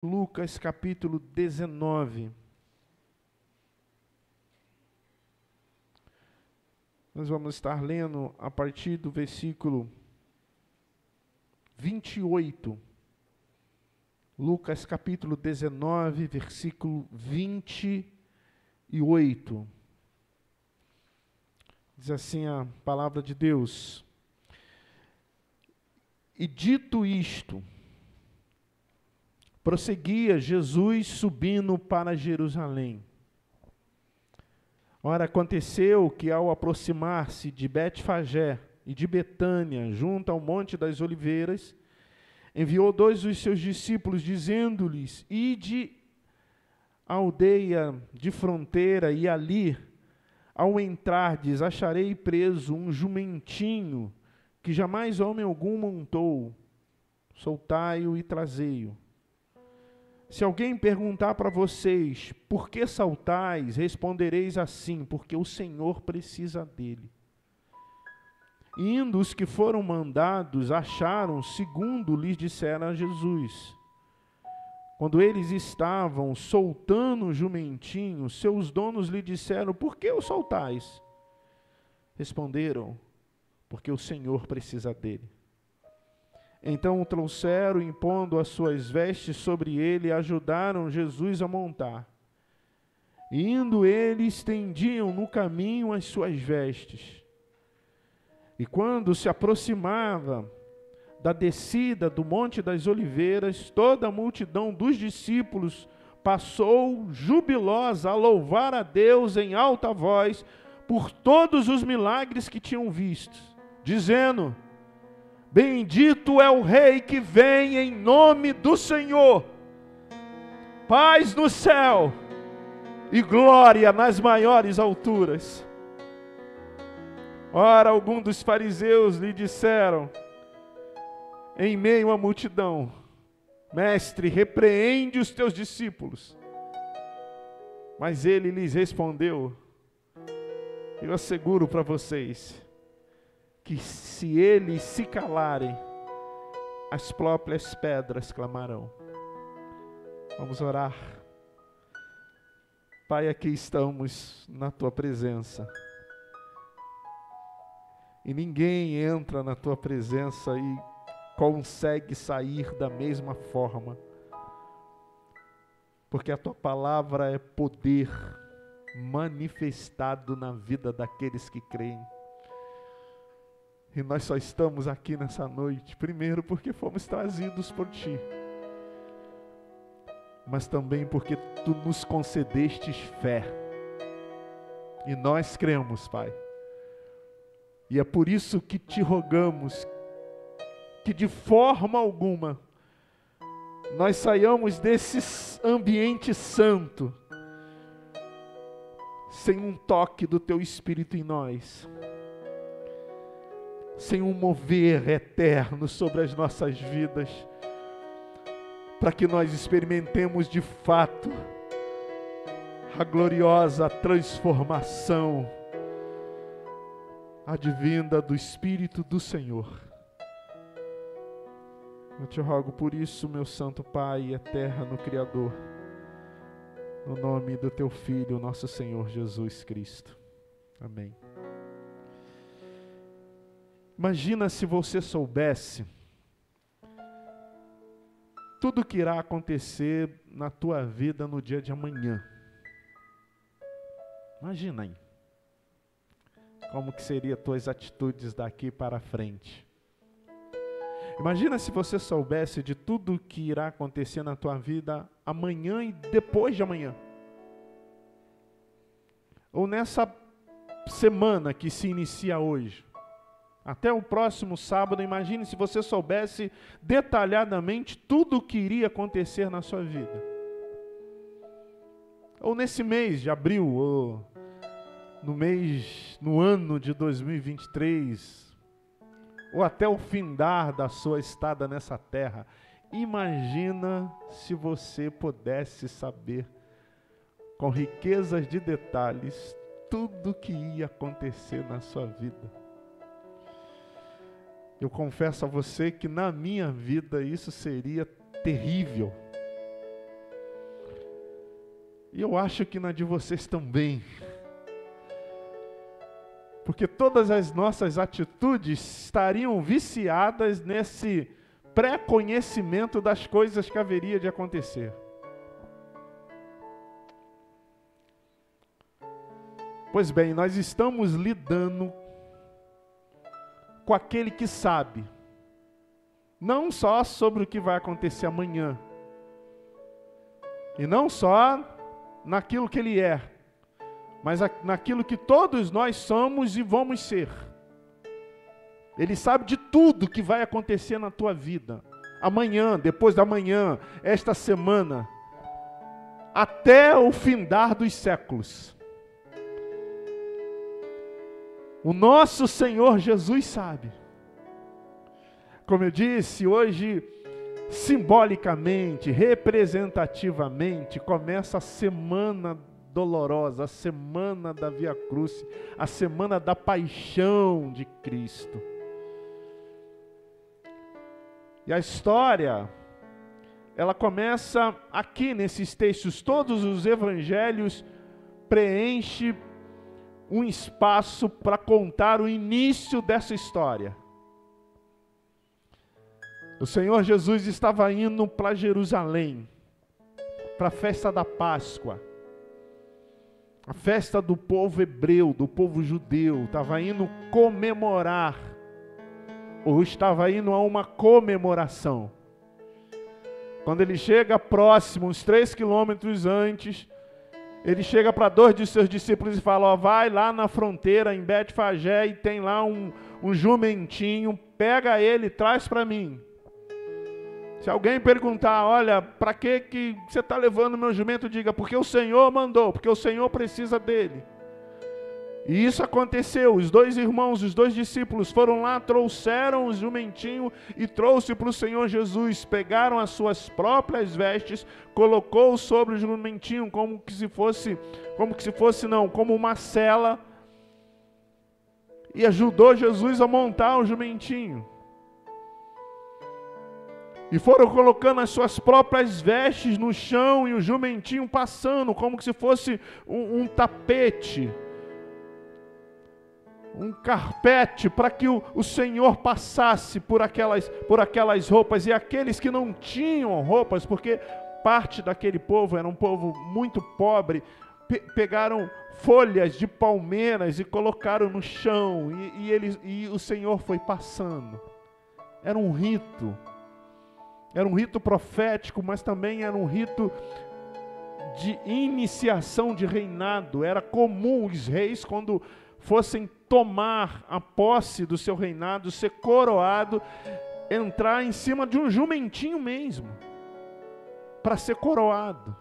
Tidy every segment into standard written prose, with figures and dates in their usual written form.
Lucas capítulo 19. Nós vamos estar lendo a partir do versículo 28. Lucas capítulo 19, versículo 28. Diz assim a palavra de Deus: E dito isto, prosseguia Jesus subindo para Jerusalém. Ora, aconteceu que ao aproximar-se de Betfagé e de Betânia, junto ao Monte das Oliveiras, enviou 2 dos seus discípulos, dizendo-lhes: Ide à aldeia de fronteira, e ali, ao entrardes, acharei preso um jumentinho, que jamais homem algum montou. Soltai-o e trazei-o. Se alguém perguntar para vocês, por que saltais, respondereis assim, porque o Senhor precisa dele. Indo os que foram mandados, acharam, segundo lhes dissera Jesus. Quando eles estavam soltando o jumentinho, seus donos lhe disseram: por que o soltais? Responderam: porque o Senhor precisa dele. Então o trouxeram, impondo as suas vestes sobre ele, e ajudaram Jesus a montar. E indo eles, estendiam no caminho as suas vestes. E quando se aproximava da descida do Monte das Oliveiras, toda a multidão dos discípulos passou jubilosa a louvar a Deus em alta voz por todos os milagres que tinham visto, dizendo: bendito é o Rei que vem em nome do Senhor. Paz no céu e glória nas maiores alturas. Ora, alguns dos fariseus lhe disseram, em meio à multidão: Mestre, repreende os teus discípulos. Mas ele lhes respondeu: eu asseguro para vocês, que se eles se calarem, as próprias pedras clamarão. Vamos orar. Pai, aqui estamos na tua presença. E ninguém entra na tua presença e consegue sair da mesma forma. Porque a tua palavra é poder manifestado na vida daqueles que creem. E nós só estamos aqui nessa noite, primeiro porque fomos trazidos por Ti, mas também porque Tu nos concedestes fé. E nós cremos, Pai. E é por isso que Te rogamos, que de forma alguma nós saiamos desse ambiente santo, sem um toque do Teu Espírito em nós, sem um mover eterno sobre as nossas vidas, para que nós experimentemos de fato a gloriosa transformação advinda do Espírito do Senhor. Eu te rogo por isso, meu Santo Pai, eterno Criador, no nome do Teu Filho, nosso Senhor Jesus Cristo. Amém. Imagina se você soubesse tudo o que irá acontecer na tua vida no dia de amanhã. Imagina aí. Como que seriam as tuas atitudes daqui para frente. Imagina se você soubesse de tudo o que irá acontecer na tua vida amanhã e depois de amanhã. Ou nessa semana que se inicia hoje. Até o próximo sábado, imagine se você soubesse detalhadamente tudo o que iria acontecer na sua vida. Ou nesse mês de abril, ou no ano de 2023, ou até o findar da sua estada nessa terra. Imagina se você pudesse saber, com riquezas de detalhes, tudo o que ia acontecer na sua vida. Eu confesso a você que na minha vida isso seria terrível. E eu acho que na de vocês também. Porque todas as nossas atitudes estariam viciadas nesse pré-conhecimento das coisas que haveria de acontecer. Pois bem, nós estamos lidando com aquele que sabe, não só sobre o que vai acontecer amanhã, e não só naquilo que ele é, mas naquilo que todos nós somos e vamos ser. Ele sabe de tudo que vai acontecer na tua vida, amanhã, depois da manhã, esta semana, até o findar dos séculos. O nosso Senhor Jesus sabe. Como eu disse, hoje, simbolicamente, representativamente, começa a semana dolorosa, a semana da Via Crucis, a semana da paixão de Cristo. E a história, ela começa aqui nesses textos. Todos os evangelhos preenchem um espaço para contar o início dessa história. O Senhor Jesus estava indo para Jerusalém, para a festa da Páscoa, a festa do povo hebreu, do povo judeu. Estava indo comemorar, ou estava indo a uma comemoração. Quando ele chega próximo, uns 3 quilômetros antes, ele chega para 2 de seus discípulos e fala: ó, vai lá na fronteira, em Betfagé, e tem lá um jumentinho, pega ele e traz para mim. Se alguém perguntar, olha, para que você está levando meu jumento? Diga, porque o Senhor mandou, porque o Senhor precisa dele. E isso aconteceu. Os 2 irmãos, os 2 discípulos foram lá, trouxeram o jumentinho e trouxe para o Senhor Jesus. Pegaram as suas próprias vestes, colocou sobre o jumentinho como uma sela, e ajudou Jesus a montar o jumentinho. E foram colocando as suas próprias vestes no chão e o jumentinho passando como se fosse um tapete, um carpete, para que o Senhor passasse por aquelas roupas. E aqueles que não tinham roupas, porque parte daquele povo era um povo muito pobre, pegaram folhas de palmeiras e colocaram no chão, e o Senhor foi passando. Era um rito profético, mas também era um rito de iniciação de reinado. Era comum os reis, quando fossem tomar a posse do seu reinado, ser coroado, entrar em cima de um jumentinho mesmo, para ser coroado.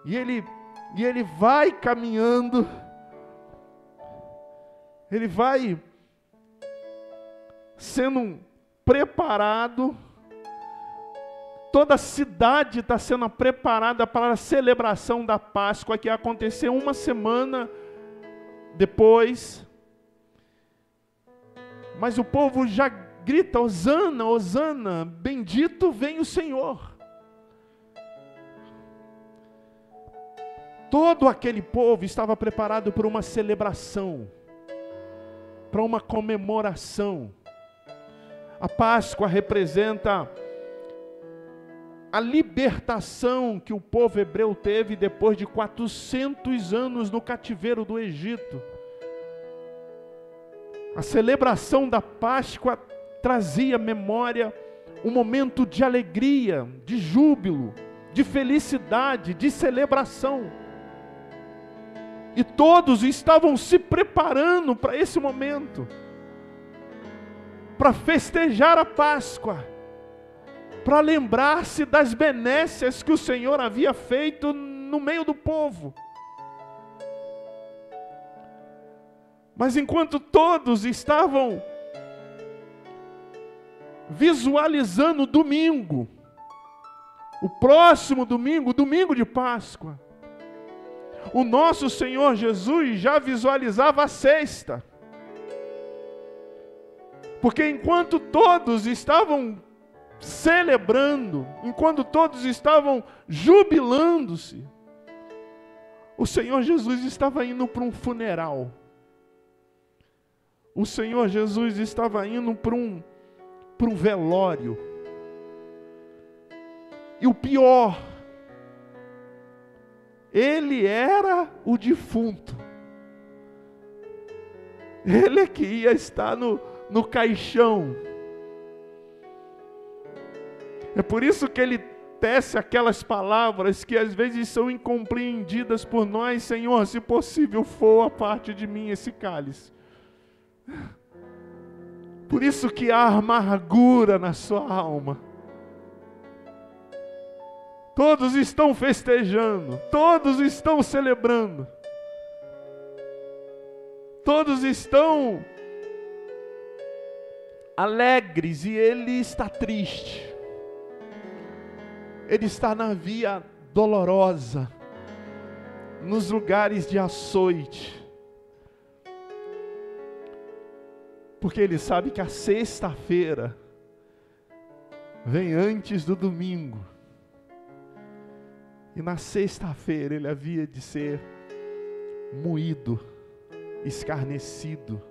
E ele vai caminhando, ele vai sendo preparado. Toda a cidade está sendo preparada para a celebração da Páscoa, que ia acontecer uma semana depois. Mas o povo já grita: Hosana, Hosana, bendito vem o Senhor. Todo aquele povo estava preparado para uma celebração, para uma comemoração. A Páscoa representa a libertação que o povo hebreu teve depois de 400 anos no cativeiro do Egito. A celebração da Páscoa trazia memória um momento de alegria, de júbilo, de felicidade, de celebração. E todos estavam se preparando para esse momento, para festejar a Páscoa, para lembrar-se das benécias que o Senhor havia feito no meio do povo. Mas enquanto todos estavam visualizando o domingo, o próximo domingo, o domingo de Páscoa, o nosso Senhor Jesus já visualizava a sexta. Porque enquanto todos estavam celebrando, enquanto todos estavam jubilando-se, o Senhor Jesus estava indo para um funeral. O Senhor Jesus estava indo para um velório. E o pior, ele era o defunto. Ele é que ia estar no caixão. É por isso que ele tece aquelas palavras que às vezes são incompreendidas por nós. Senhor, se possível for a parte de mim esse cálice. Por isso que há amargura na sua alma. Todos estão festejando, todos estão celebrando, todos estão alegres e ele está triste. Ele está na via dolorosa, nos lugares de açoite, porque ele sabe que a sexta-feira vem antes do domingo, e na sexta-feira ele havia de ser moído, escarnecido,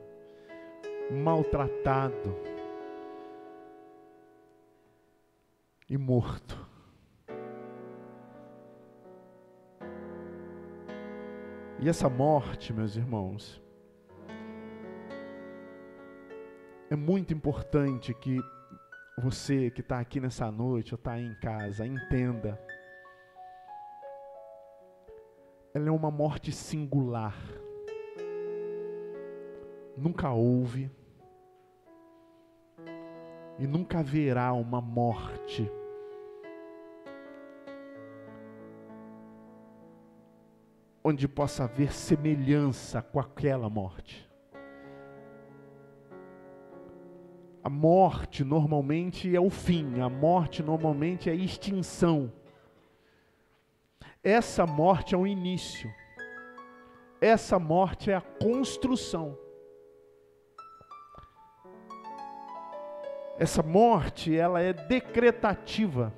maltratado e morto. E essa morte, meus irmãos, é muito importante que você que está aqui nessa noite ou está aí em casa, entenda. Ela é uma morte singular. Nunca houve e nunca haverá uma morte onde possa haver semelhança com aquela morte. A morte normalmente é o fim, a morte normalmente é a extinção. Essa morte é o início. Essa morte é a construção. Essa morte, ela é decretativa.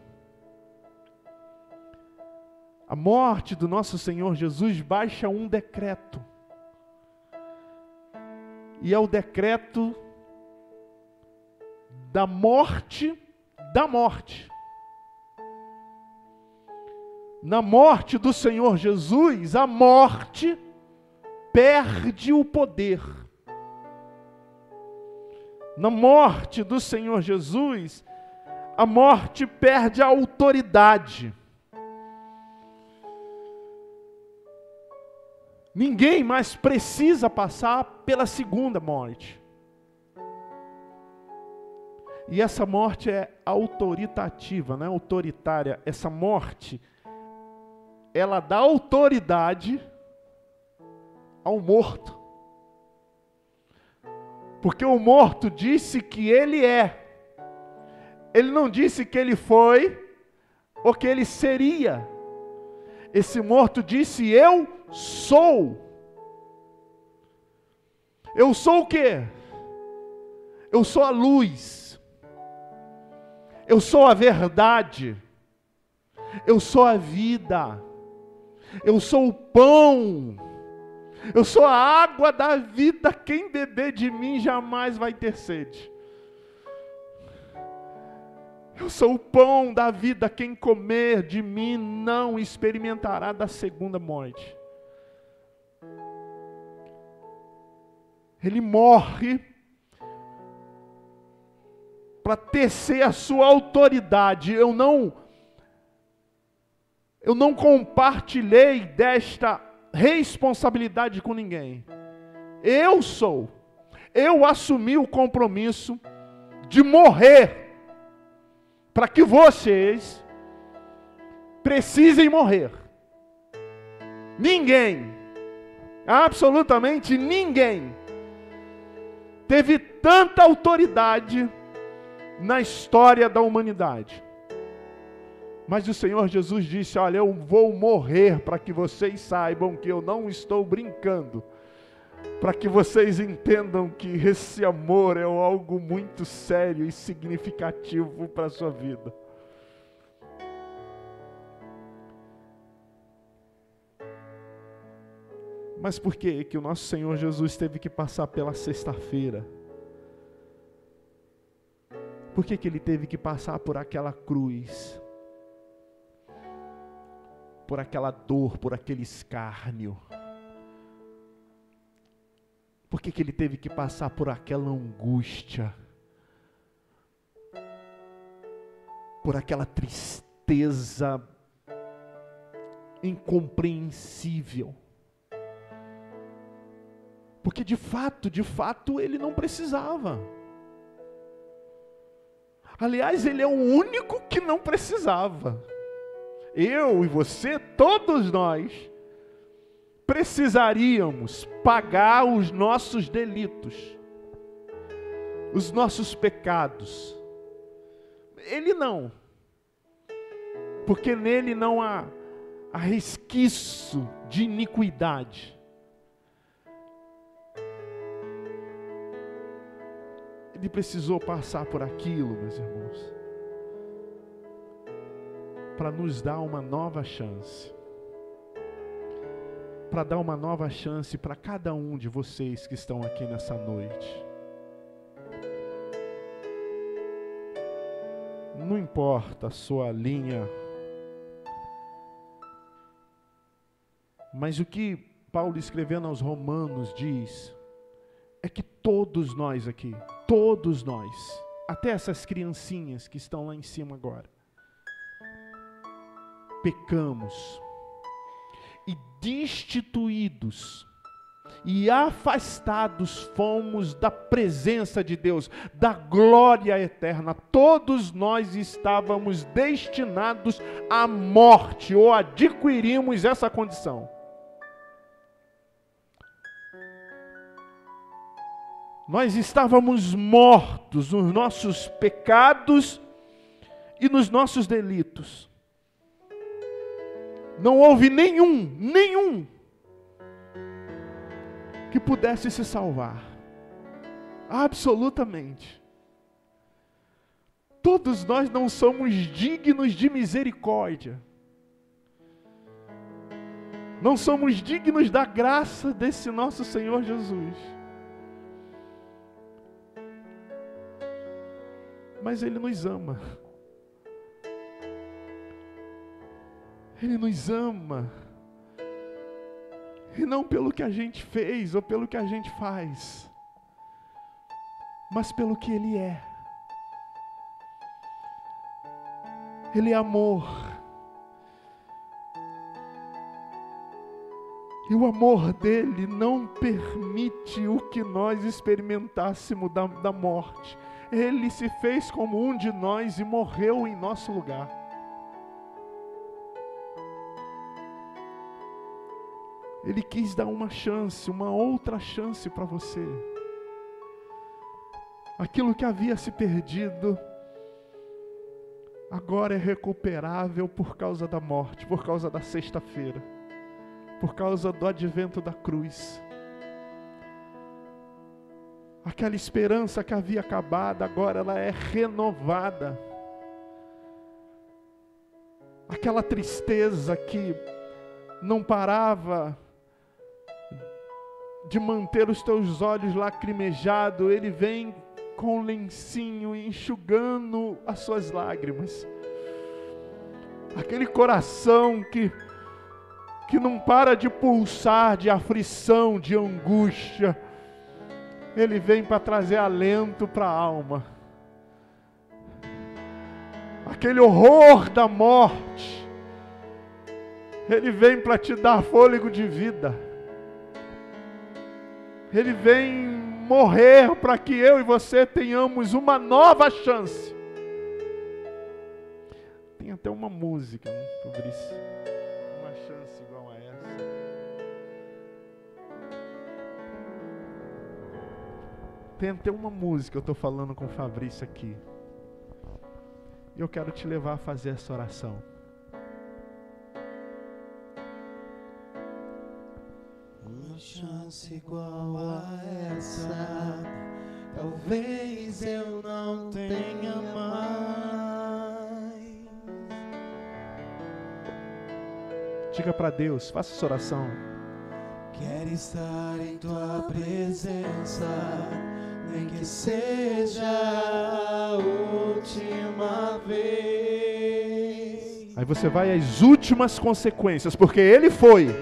A morte do nosso Senhor Jesus baixa um decreto. E é o decreto da morte da morte. Na morte do Senhor Jesus, a morte perde o poder. Na morte do Senhor Jesus, a morte perde a autoridade. Ninguém mais precisa passar pela segunda morte. E essa morte é autoritativa, não é autoritária. Essa morte, ela dá autoridade ao morto. Porque o morto disse que ele é. Ele não disse que ele foi ou que ele seria. Esse morto disse: eu sou. Eu sou o quê? Eu sou a luz. Eu sou a verdade. Eu sou a vida. Eu sou o pão. Eu sou a água da vida. Quem beber de mim jamais vai ter sede. Eu sou o pão da vida. Quem comer de mim não experimentará da segunda morte. Ele morre para tecer a sua autoridade. Eu não compartilhei desta responsabilidade com ninguém. Eu assumi o compromisso de morrer para que vocês precisem morrer. Ninguém, absolutamente ninguém, teve tanta autoridade na história da humanidade. Mas o Senhor Jesus disse: olha, eu vou morrer para que vocês saibam que eu não estou brincando. para que vocês entendam que esse amor é algo muito sério e significativo para a sua vida. Mas por que que o nosso Senhor Jesus teve que passar pela sexta-feira? Por que que Ele teve que passar por aquela cruz? Por aquela dor, por aquele escárnio? Por que que Ele teve que passar por aquela angústia? Por aquela tristeza incompreensível? Porque de fato, Ele não precisava. Aliás, Ele é o único que não precisava. Eu e você, todos nós, precisaríamos pagar os nossos delitos, os nossos pecados. Ele não, porque nele não há resquício de iniquidade. Ele precisou passar por aquilo, meus irmãos, para nos dar uma nova chance. Para dar uma nova chance para cada um de vocês que estão aqui nessa noite. Não importa a sua linha, mas o que Paulo escrevendo aos Romanos diz, é que todos nós aqui, todos nós, até essas criancinhas que estão lá em cima agora, pecamos, e destituídos e afastados fomos da presença de Deus, da glória eterna. Todos nós estávamos destinados à morte, ou adquirimos essa condição. Nós estávamos mortos nos nossos pecados e nos nossos delitos. Não houve nenhum que pudesse se salvar. Absolutamente. Todos nós não somos dignos de misericórdia. Não somos dignos da graça desse nosso Senhor Jesus. Mas Ele nos ama. Ele nos ama. E não pelo que a gente fez ou pelo que a gente faz, mas pelo que Ele é. Ele é amor. E o amor dele não permite o que nós experimentássemos da morte. Ele se fez como um de nós e morreu em nosso lugar. Ele quis dar uma chance, uma outra chance para você. Aquilo que havia se perdido, agora é recuperável por causa da morte, por causa da sexta-feira, por causa do advento da cruz. Aquela esperança que havia acabado, agora ela é renovada. Aquela tristeza que não parava de manter os teus olhos lacrimejados, Ele vem com um lencinho enxugando as suas lágrimas. Aquele coração que não para de pulsar de aflição, de angústia, Ele vem para trazer alento para a alma. Aquele horror da morte, Ele vem para te dar fôlego de vida. Ele vem morrer para que eu e você tenhamos uma nova chance. Tem até uma música, né, sobre isso. Uma chance igual a essa. Tem até uma música, eu estou falando com o Fabrício aqui. E eu quero te levar a fazer essa oração. uma chance igual a essa, talvez eu não tenha mais. Diga para Deus, faça essa oração. Quero estar em tua presença, nem que seja a última vez. Aí você vai às últimas consequências, porque Ele foi.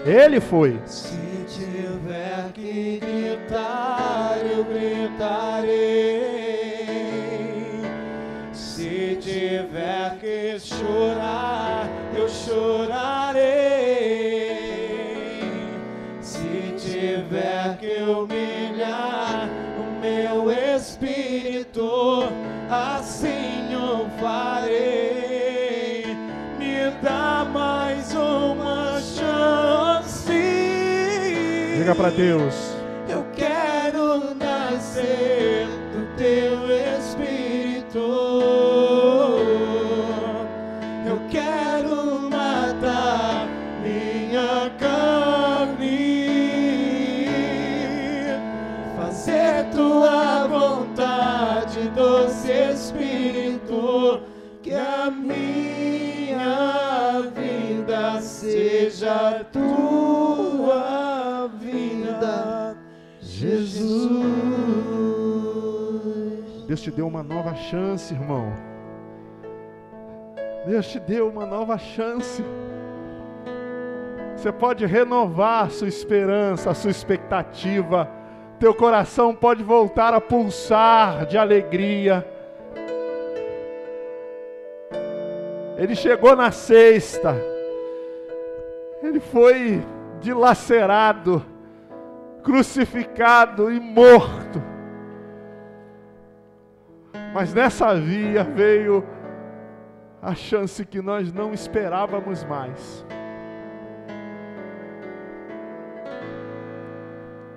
Ele foi. Se tiver que gritar, eu gritarei. Se tiver que chorar, eu chorarei. Se tiver que humilhar o meu espírito, assim eu farei. Me dá mais uma chance. Diga para Deus. Eu quero nascer do teu espírito. Eu quero matar minha carne, fazer tua vontade, doce Espírito, que a minha vida seja tua vida, Jesus. Deus te deu uma nova chance, irmão. Deus te deu uma nova chance. Você pode renovar a sua esperança, a sua expectativa. Teu coração pode voltar a pulsar de alegria. Ele chegou na sexta. Ele foi dilacerado, crucificado e morto. Mas nessa via veio a chance que nós não esperávamos mais.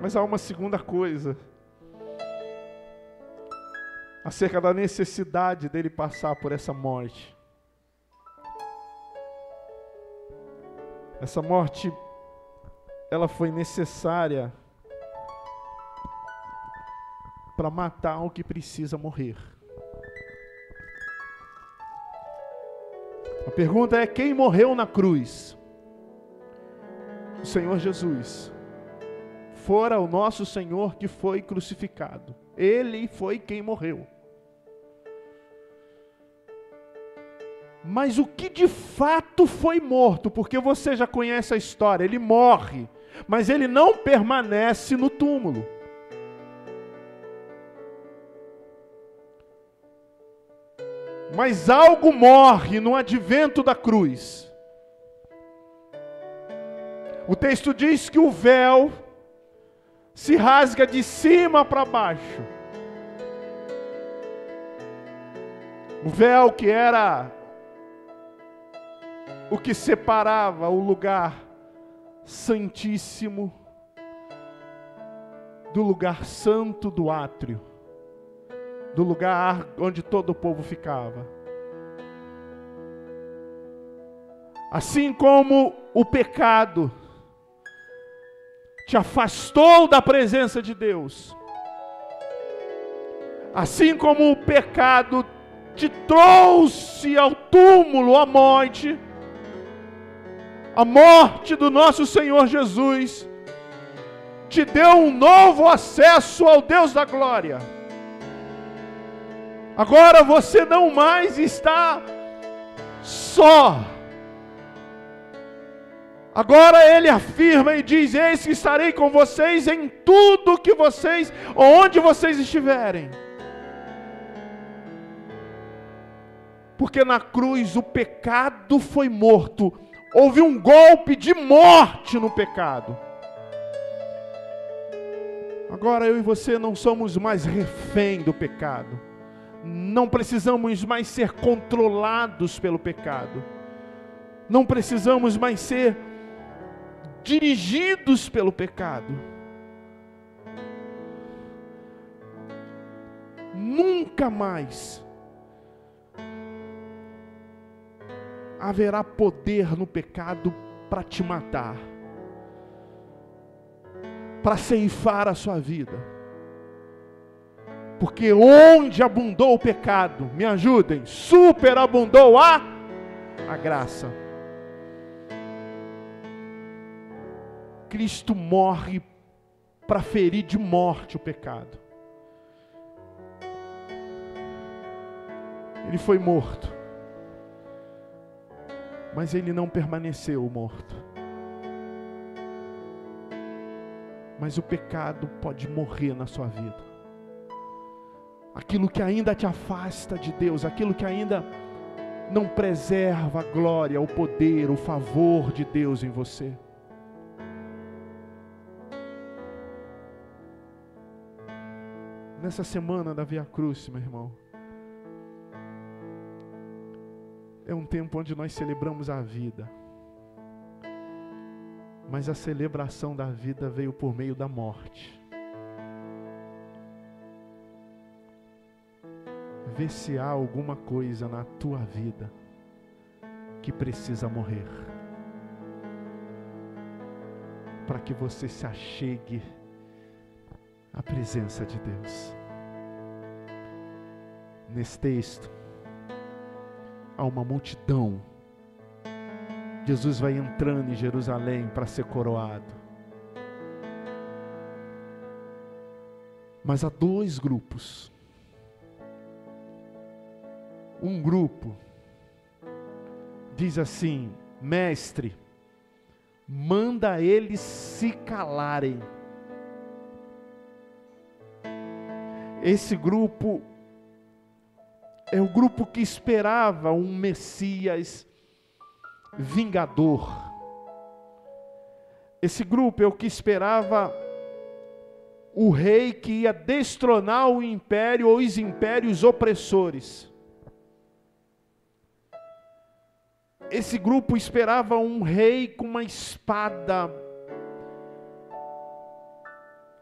Mas há uma segunda coisa, acerca da necessidade dele passar por essa morte. Essa morte, ela foi necessária para matar o que precisa morrer. A pergunta é: quem morreu na cruz? O Senhor Jesus. Fora o nosso Senhor que foi crucificado. Ele foi quem morreu. Mas o que de fato foi morto? Porque você já conhece a história. Ele morre, mas ele não permanece no túmulo. Mas algo morre no advento da cruz. O texto diz que o véu se rasga de cima para baixo. O véu que era o que separava o lugar santíssimo do lugar santo do átrio, do lugar onde todo o povo ficava. Assim como o pecado te afastou da presença de Deus, assim como o pecado te trouxe ao túmulo, à morte, a morte do nosso Senhor Jesus te deu um novo acesso ao Deus da glória. Agora você não mais está só. Agora ele afirma e diz: eis que estarei com vocês em tudo que vocês, onde vocês estiverem. Porque na cruz o pecado foi morto. Houve um golpe de morte no pecado. Agora eu e você não somos mais refém do pecado. Não precisamos mais ser controlados pelo pecado. Não precisamos mais ser dirigidos pelo pecado. Nunca mais haverá poder no pecado para te matar. para ceifar a sua vida. Porque onde abundou o pecado, me ajudem, superabundou a graça. Cristo morre para ferir de morte o pecado. Ele foi morto, mas ele não permaneceu morto. Mas o pecado pode morrer na sua vida. Aquilo que ainda te afasta de Deus, aquilo que ainda não preserva a glória, o poder, o favor de Deus em você. Nessa semana da Via Cruz, meu irmão, é um tempo onde nós celebramos a vida. Mas a celebração da vida veio por meio da morte. Vê se há alguma coisa na tua vida que precisa morrer, para que você se achegue à presença de Deus. Nesse texto, há uma multidão. Jesus vai entrando em Jerusalém para ser coroado. Mas há dois grupos. Um grupo diz assim: mestre, manda eles se calarem. Esse grupo é o grupo que esperava um Messias vingador. Esse grupo é o que esperava o rei que ia destronar o império ou os impérios opressores. Esse grupo esperava um rei com uma espada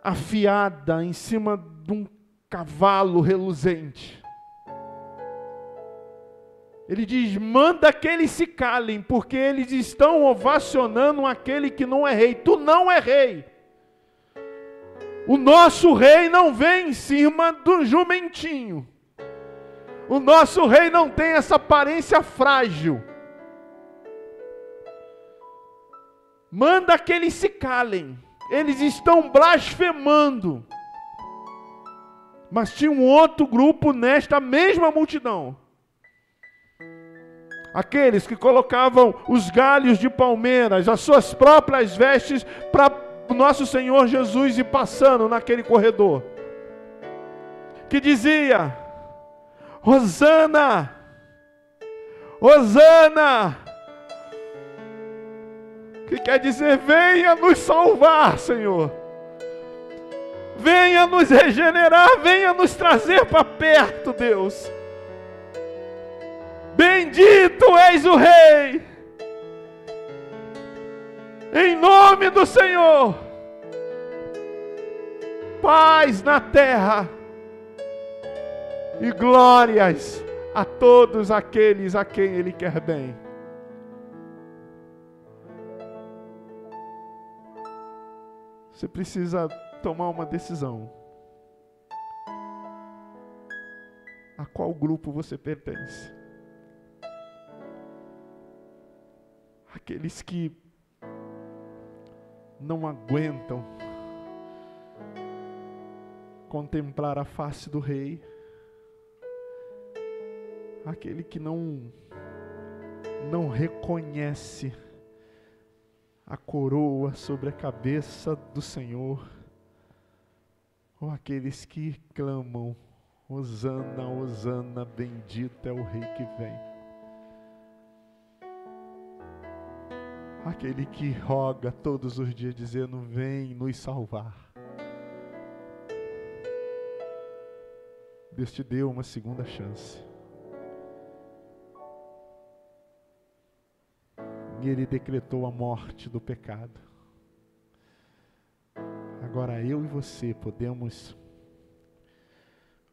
afiada em cima de um cavalo reluzente. Ele diz: manda que eles se calem, porque eles estão ovacionando aquele que não é rei. Tu não é rei. O nosso rei não vem em cima do jumentinho. O nosso rei não tem essa aparência frágil. Manda que eles se calem. Eles estão blasfemando. Mas tinha um outro grupo nesta mesma multidão. Aqueles que colocavam os galhos de palmeiras, as suas próprias vestes, para o nosso Senhor Jesus ir passando naquele corredor. Que dizia: Hosana, Hosana. Que quer dizer: venha nos salvar, Senhor. Venha nos regenerar, venha nos trazer para perto, Deus. Bendito és o Rei, em nome do Senhor, paz na terra e glórias a todos aqueles a quem Ele quer bem. Você precisa tomar uma decisão. A qual grupo você pertence? Aqueles que não aguentam contemplar a face do rei, aquele que não reconhece a coroa sobre a cabeça do Senhor, ou aqueles que clamam: Hosana, Hosana, bendito é o Rei que vem. Aquele que roga todos os dias dizendo: vem nos salvar. Deus te deu uma segunda chance. E Ele decretou a morte do pecado. Agora eu e você podemos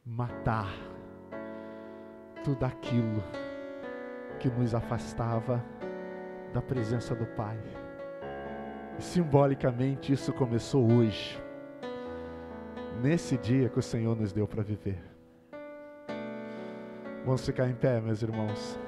matar tudo aquilo que nos afastava da presença do Pai. E simbolicamente isso começou hoje, nesse dia que o Senhor nos deu para viver. Vamos ficar em pé, meus irmãos.